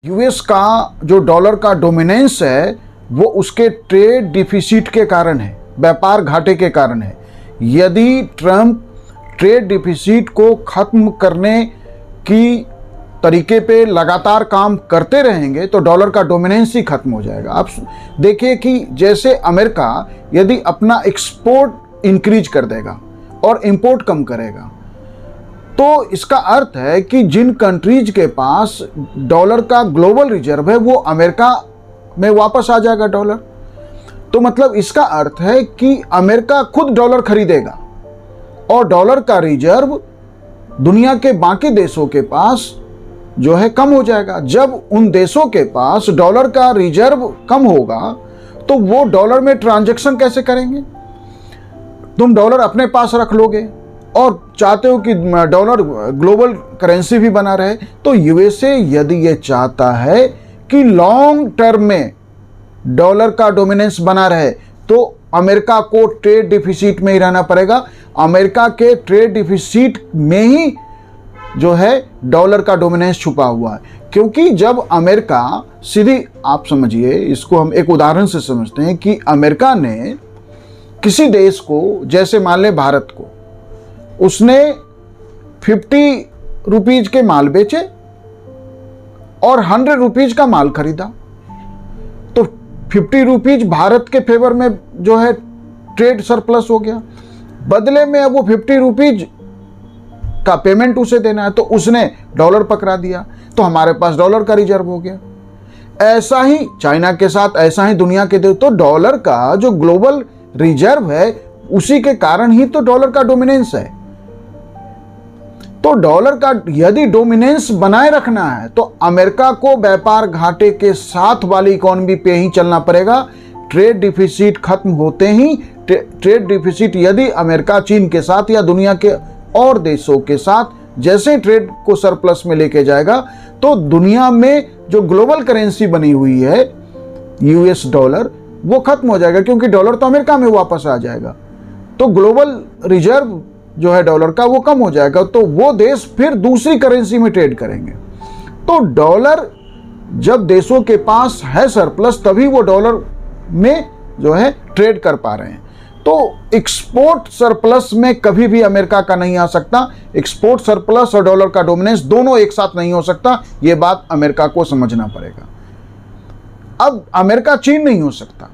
US का जो dollar का डोमिनेंस है वो उसके ट्रेड डिफिसिट के कारण है, व्यापार घाटे के कारण है। यदि ट्रंप ट्रेड डिफिसिट को खत्म करने की तरीके पे लगातार काम करते रहेंगे तो डॉलर का डोमिनेंस ही खत्म हो जाएगा। आप देखिए कि जैसे अमेरिका यदि अपना एक्सपोर्ट इंक्रीज कर देगा और इंपोर्ट कम करेगा तो इसका अर्थ है कि जिन कंट्रीज के पास डॉलर का ग्लोबल रिजर्व है वो अमेरिका में वापस आ जाएगा डॉलर। तो मतलब इसका अर्थ है कि अमेरिका खुद डॉलर खरीदेगा और डॉलर का रिजर्व दुनिया के बाकी देशों के पास जो है कम हो जाएगा। जब उन देशों के पास डॉलर का रिजर्व कम होगा तो वो डॉलर में ट्रांजैक्शन कैसे करेंगे? तुम डॉलर अपने पास रख लोगे और चाहते हो कि डॉलर ग्लोबल करेंसी भी बना रहे। तो यूएसए यदि ये चाहता है कि लॉन्ग टर्म में डॉलर का डोमिनेंस बना रहे तो अमेरिका को ट्रेड डिफिसिट में ही रहना पड़ेगा। अमेरिका के ट्रेड डिफिसिट में ही जो है डॉलर का डोमिनेंस छुपा हुआ है। क्योंकि जब अमेरिका सीधी, आप समझिए इसको, हम एक उदाहरण से समझते हैं कि अमेरिका ने किसी देश को, जैसे मान ले भारत को, उसने 50 रुपीज के माल बेचे और 100 रुपीज का माल खरीदा तो 50 रुपीज भारत के फेवर में जो है ट्रेड सरप्लस हो गया। बदले में अब वो 50 रुपीज का पेमेंट उसे देना है तो उसने डॉलर पकड़ा दिया तो हमारे पास डॉलर का रिजर्व हो गया। ऐसा ही चाइना के साथ, ऐसा ही दुनिया के देश। तो डॉलर का जो ग्लोबल रिजर्व है उसी के कारण ही तो डॉलर का डोमिनेंस है। तो डॉलर का यदि डोमिनेंस बनाए रखना है तो अमेरिका को व्यापार घाटे के साथ वाली इकोनॉमी पे ही चलना पड़ेगा। ट्रेड डिफिसिट खत्म होते ही, ट्रेड डिफिसिट यदि अमेरिका चीन के साथ या दुनिया के और देशों के साथ जैसे ट्रेड को सरप्लस में लेके जाएगा तो दुनिया में जो ग्लोबल करेंसी बनी हुई है यूएस डॉलर, वो खत्म हो जाएगा क्योंकि डॉलर तो अमेरिका में वापस आ जाएगा। तो ग्लोबल रिजर्व जो है डॉलर का वो कम हो जाएगा तो वो देश फिर दूसरी करेंसी में ट्रेड करेंगे। तो डॉलर जब देशों के पास है सरप्लस तभी वो डॉलर में जो है ट्रेड कर पा रहे हैं। तो एक्सपोर्ट सरप्लस में कभी भी अमेरिका का नहीं आ सकता। एक्सपोर्ट सरप्लस और डॉलर का डोमिनेंस दोनों एक साथ नहीं हो सकता। ये बात अमेरिका को समझना पड़ेगा। अब अमेरिका चीन नहीं हो सकता।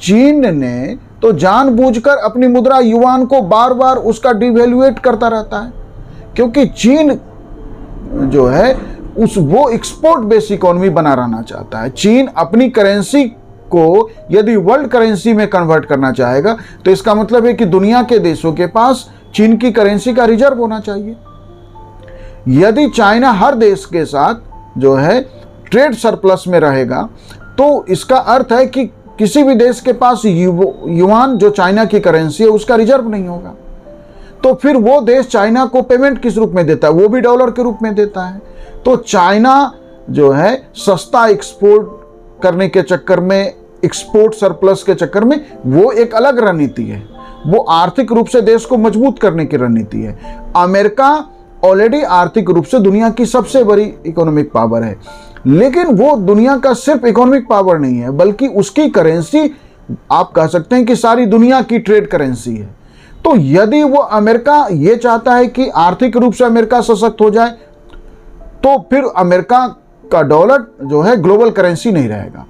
चीन ने तो जानबूझकर अपनी मुद्रा युआन को बार बार उसका डिवैल्यूएट करता रहता है क्योंकि चीन जो है वो एक्सपोर्ट बेस्ड इकोनॉमी बना रहना चाहता है। चीन अपनी करेंसी को यदि वर्ल्ड करेंसी में कन्वर्ट करना चाहेगा तो इसका मतलब है कि दुनिया के देशों के पास चीन की करेंसी का रिजर्व होना चाहिए। यदि चाइना हर देश के साथ जो है ट्रेड सरप्लस में रहेगा तो इसका अर्थ है कि किसी भी देश के पास युआन जो चाइना की करेंसी है उसका रिजर्व नहीं होगा। तो फिर वो देश चाइना को पेमेंट किस रूप में देता है? वो भी डॉलर के रूप में देता है। तो चाइना जो है सस्ता एक्सपोर्ट करने के चक्कर में, एक्सपोर्ट सरप्लस के चक्कर में, वो एक अलग रणनीति है। वो आर्थिक रूप से देश को मजबूत करने की रणनीति है। अमेरिका ऑलरेडी आर्थिक रूप से दुनिया की सबसे बड़ी इकोनॉमिक पावर है, लेकिन वो दुनिया का सिर्फ इकोनॉमिक पावर नहीं है बल्कि उसकी करेंसी आप कह सकते हैं कि सारी दुनिया की ट्रेड करेंसी है। तो यदि वो अमेरिका ये चाहता है कि आर्थिक रूप से अमेरिका सशक्त हो जाए तो फिर अमेरिका का डॉलर जो है ग्लोबल करेंसी नहीं रहेगा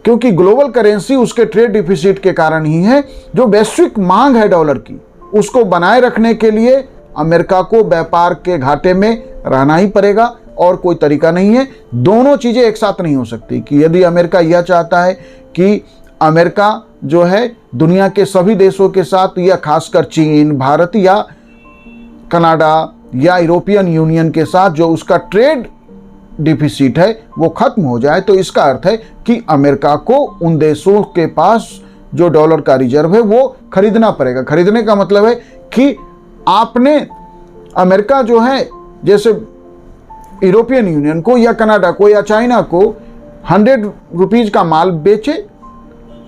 क्योंकि ग्लोबल करेंसी उसके ट्रेड डिफिसिट के कारण ही है। जो वैश्विक मांग है डॉलर की उसको बनाए रखने के लिए अमेरिका को व्यापार के घाटे में रहना ही पड़ेगा और कोई तरीका नहीं है। दोनों चीजें एक साथ नहीं हो सकती कि यदि अमेरिका यह चाहता है कि अमेरिका जो है दुनिया के सभी देशों के साथ या खासकर चीन, भारत या कनाडा या यूरोपियन यूनियन के साथ जो उसका ट्रेड डिफिसिट है वो खत्म हो जाए तो इसका अर्थ है कि अमेरिका को उन देशों के पास जो डॉलर का रिजर्व है वो खरीदना पड़ेगा। खरीदने का मतलब है कि आपने अमेरिका जो है जैसे यूरोपियन यूनियन को या कनाडा को या चाइना को 100 रुपीज का माल बेचे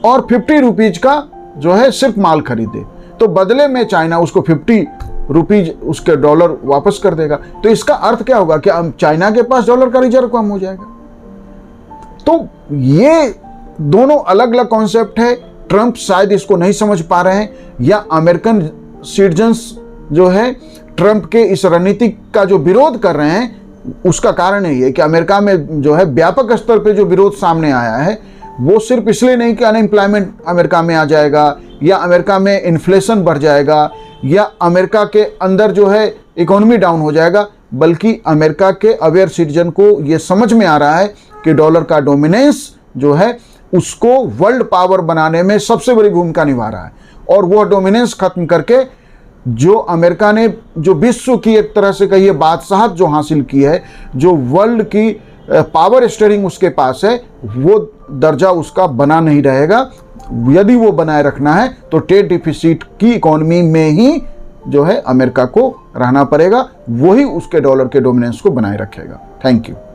और 50 रुपीज का जो है सिर्फ माल खरीदे तो बदले में चाइना उसको 50 रुपीज उसके डॉलर वापस कर देगा। तो इसका अर्थ क्या होगा कि चाइना के पास डॉलर का रिजर्व कम हो जाएगा। तो ये दोनों अलग अलग कॉन्सेप्ट है। ट्रंप शायद इसको नहीं समझ पा रहे हैं, या अमेरिकन सिटीजन्स जो है ट्रंप के इस रणनीति का जो विरोध कर रहे हैं, उसका कारण यही है कि अमेरिका में जो है व्यापक स्तर पे जो विरोध सामने आया है, वो सिर्फ इसलिए नहीं कि अनएम्प्लॉयमेंट अमेरिका में आ जाएगा, या अमेरिका में इन्फ्लेशन बढ़ जाएगा, या अमेरिका के अंदर जो है इकोनॉमी डाउन हो जाएगा, बल्कि अमेरिका के अवेयर सिटीजन को ये समझ में आ रहा है कि डॉलर का डोमिनेंस जो है उसको वर्ल्ड पावर बनाने में सबसे बड़ी भूमिका निभा रहा है। और वह डोमिनेंस खत्म करके जो अमेरिका ने जो विश्व की एक तरह से कहिए बादशाहत जो हासिल की है, जो वर्ल्ड की पावर स्टीयरिंग उसके पास है, वो दर्जा उसका बना नहीं रहेगा। यदि वो बनाए रखना है तो ट्रेड डिफिसिट की इकोनॉमी में ही जो है अमेरिका को रहना पड़ेगा, वही उसके डॉलर के डोमिनेंस को बनाए रखेगा। Thank you.